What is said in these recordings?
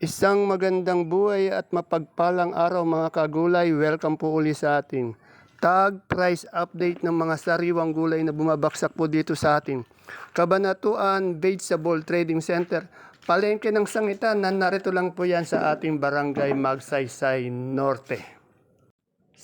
Isang magandang buhay at mapagpalang araw mga kagulay. Welcome po uli sa ating tag price update ng mga sariwang gulay na bumabaksak po dito sa ating Kabanatuan Vegetable Trading Center. Palengke ng sangitan na narito lang po yan sa ating barangay Magsaysay Norte.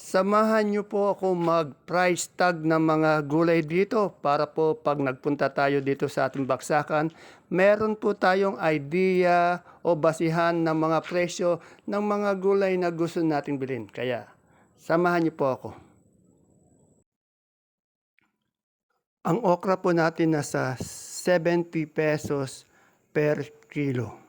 Samahan niyo po ako mag-price tag ng mga gulay dito para po pag nagpunta tayo dito sa ating baksakan, meron po tayong idea o basihan ng mga presyo ng mga gulay na gusto nating bilhin. Kaya, samahan niyo po ako. Ang okra po natin nasa 70 pesos per kilo.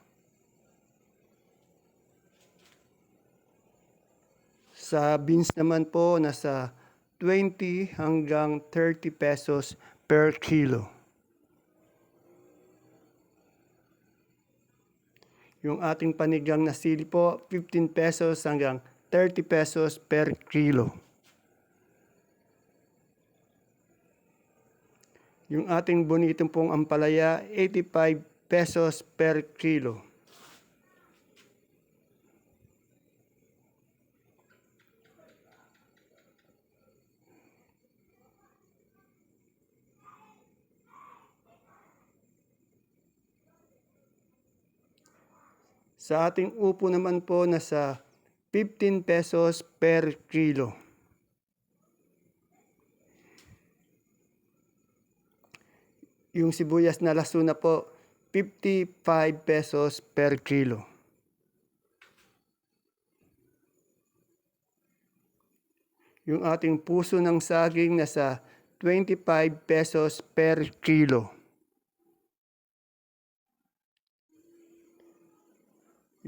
Sa beans naman po, nasa 20 hanggang 30 pesos per kilo. Yung ating panigang na sili po, 15 pesos hanggang 30 pesos per kilo. Yung ating bonitong pong ampalaya, 85 pesos per kilo. Sa ating upo naman po, nasa 15 pesos per kilo. Yung sibuyas na lasuna po, 55 pesos per kilo. Yung ating puso ng saging nasa 25 pesos per kilo.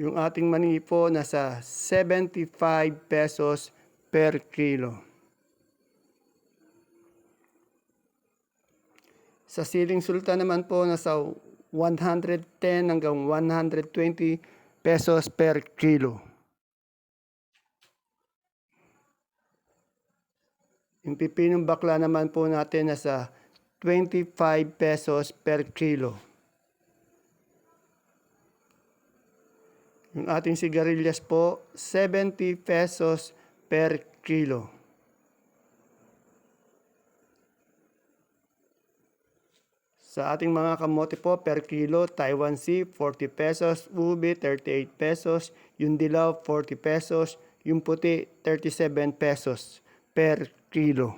Yung ating mani po nasa 75 pesos per kilo. Sa siling sultan naman po nasa 110 hanggang 120 pesos per kilo. Yung pipinong bakla naman po natin nasa 25 pesos per kilo. Yung ating sigarilyas po, 70 pesos per kilo. Sa ating mga kamote po, per kilo, Taiwan Sea, 40 pesos, ube, 38 pesos, yung dilaw, 40 pesos, yung puti, 37 pesos per kilo.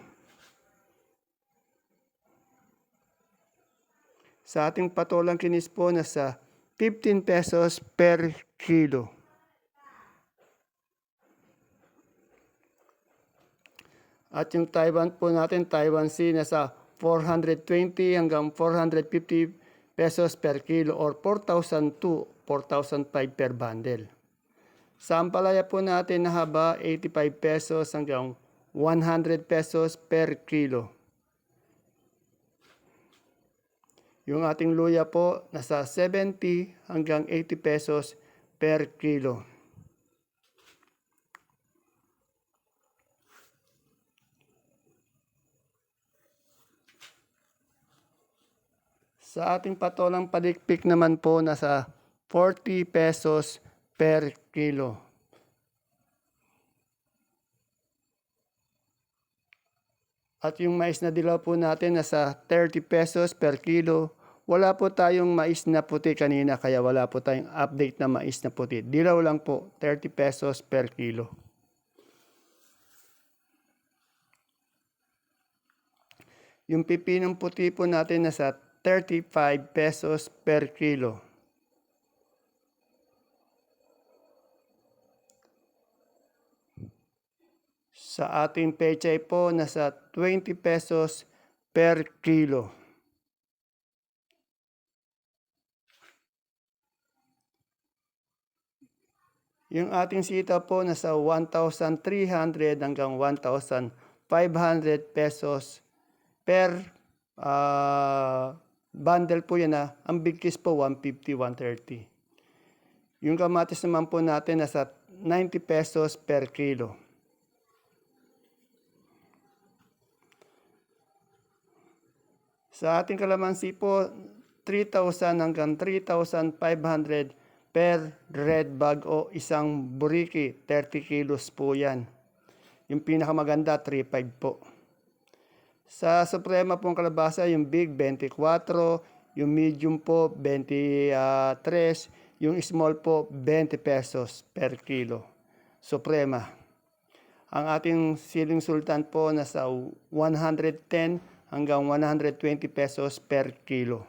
Sa ating patolang kinis po, nasa 15 pesos per kilo. At yung Taiwan po natin, Taiwan Sea, nasa 420 hanggang 450 pesos per kilo or 4,002, 4,005 per bundle. Sa ampalaya po natin na haba, 85 pesos hanggang 100 pesos per kilo. Yung ating luya po, nasa 70 hanggang 80 pesos per kilo. Sa ating patolang padikpik naman po, nasa 40 pesos per kilo. At yung mais na dilaw po natin, nasa 30 pesos per kilo. Wala po tayong mais na puti kanina, kaya wala po tayong update na mais na puti. Dilaw lang po, 30 pesos per kilo. Yung pipinong puti po natin nasa 35 pesos per kilo. Sa ating pechay po, nasa 20 pesos per kilo. Yung ating sitaw po, nasa 1,300 hanggang 1,500 pesos per bundle po yan. Ang bigkis po, 150, 130. Yung kamatis naman po natin, nasa 90 pesos per kilo. Sa ating kalamansi po, 3,000 hanggang 3,500 per red bag o isang buriki, 30 kilos po yan. Yung pinakamaganda, 3.5 po. Sa Suprema pong kalabasa, yung big, 24, yung medium po, 23, yung small po, 20 pesos per kilo. Suprema. Ang ating siling sultan po nasa 110 hanggang 120 pesos per kilo.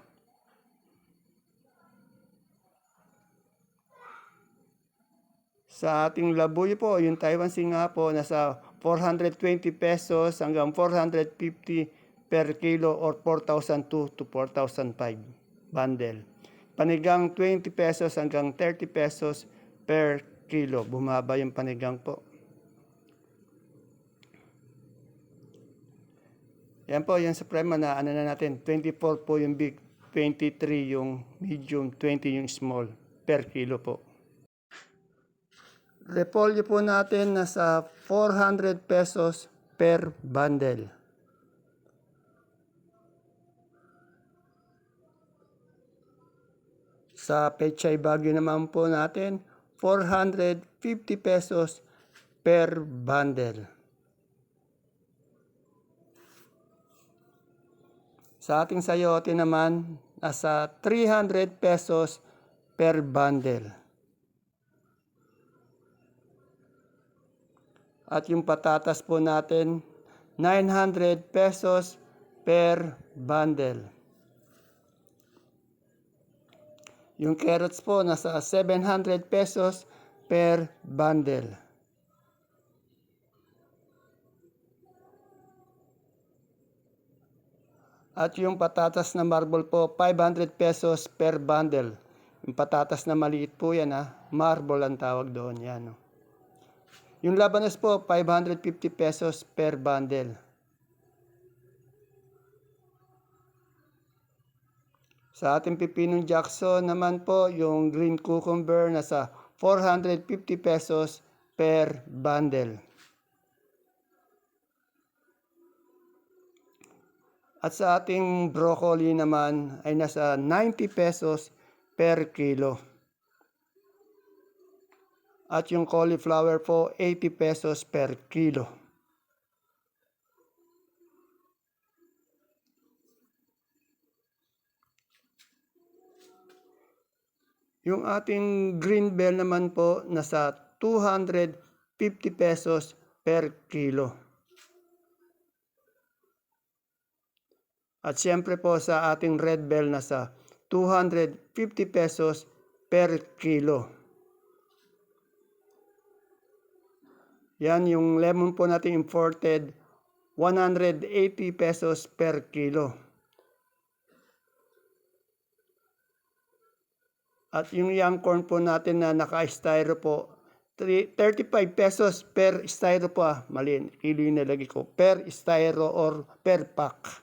Sa ating labuyo po, yung Taiwan Singa po, nasa 420 pesos hanggang 450 per kilo or 4,002 to 4,005 bundle. Panigang 20 pesos hanggang 30 pesos per kilo. Bumaba yung panigang po. Yan po, yung Suprema na ano na natin, 24 po yung big, 23 yung medium, 20 yung small per kilo po. Repolyo po natin nasa 400 pesos per bundle. Sa Pechay Baguio naman po natin, 450 pesos per bundle. Sa ating sayote naman, nasa 300 pesos per bundle. At yung patatas po natin, 900 pesos per bundle. Yung carrots po, nasa 700 pesos per bundle. At yung patatas na marble po, 500 pesos per bundle. Yung patatas na maliit po yan, marble ang tawag doon. Yan, no? Yung labanos po, 550 pesos per bundle. Sa ating pipinong Jackson naman po, yung green cucumber nasa 450 pesos per bundle. At sa ating broccoli naman ay nasa 90 pesos per kilo. At yung cauliflower po, 80 pesos per kilo. Yung ating green bell naman po, nasa 250 pesos per kilo. At siyempre po sa ating red bell, nasa 250 pesos per kilo. Yan yung lemon po natin imported, 180 pesos per kilo. At yung young corn po natin na naka-styro po, 35 pesos per styro po. Mali, kilo yung nalagay ko. Per styro or per pack.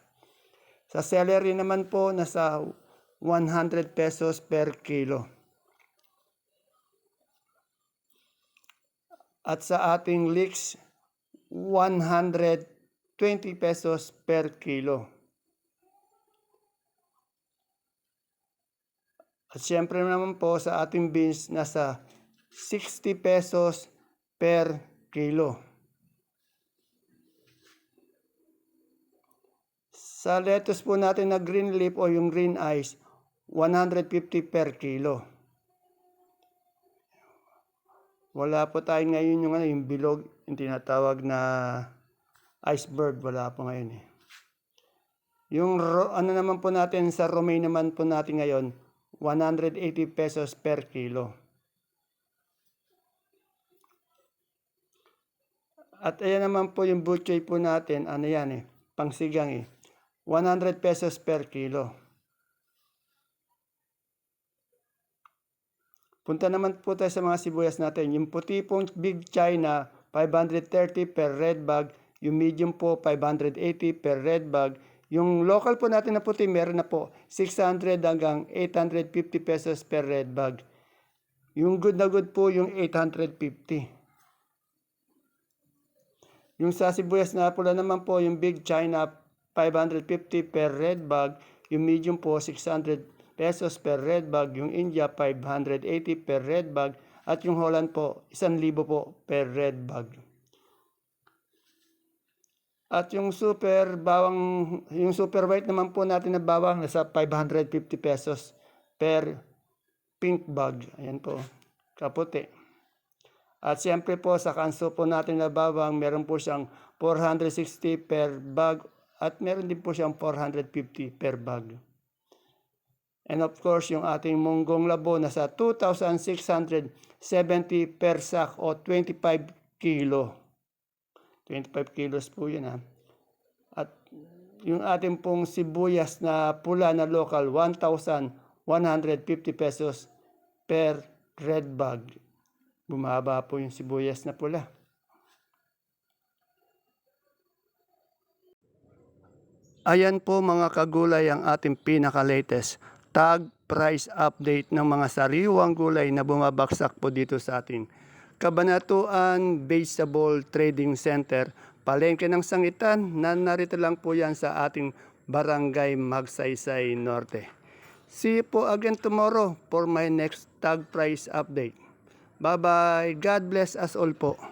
Sa celery naman po, nasa 100 pesos per kilo. At sa ating leeks, 120 pesos per kilo. At siyempre naman po sa ating beans, nasa 60 pesos per kilo. Sa lettuce po natin na green leaf o yung green eyes, 150 per kilo. Wala po tayo ngayon yung bilog, yung tinatawag na iceberg, wala po ngayon eh. Yung ano naman po natin sa romaine naman po natin ngayon, 180 pesos per kilo. At ayan naman po yung butchoy po natin, ano yan eh, pangsigang eh. 100 pesos per kilo. Punta naman po tayo sa mga sibuyas natin. Yung puti pong Big China, 530 per red bag. Yung medium po, 580 per red bag. Yung local po natin na puti, meron na po 600 hanggang 850 pesos per red bag. Yung good na good po, yung 850. Yung sa sibuyas na pula naman po, yung Big China, 550 per red bag. Yung medium po, 600 pesos per red bag. Yung India, 580 per red bag. At yung Holland po, 1,000 po per red bag. At yung yung super white naman po natin na bawang, nasa 550 pesos per pink bag. Ayan po, kaputi. At siyempre po sa kanso po natin na bawang, meron po siyang 460 per bag at meron din po siyang 450 per bag. And of course, yung ating munggong labo nasa 2,670 per sack o 25 kilo. 25 kilos po yun ha. At yung ating pong sibuyas na pula na local, 1,150 pesos per red bag. Bumaba po yung sibuyas na pula. Ayan po mga kagulay ang ating pinaka-latest tag price update ng mga sariwang gulay na bumabaksak po dito sa ating Kabanatuan Vegetable Trading Center, palengke ng Sangitan, na narito lang po yan sa ating Barangay Magsaysay Norte. See you po again tomorrow for my next tag price update. Bye-bye. God bless us all po.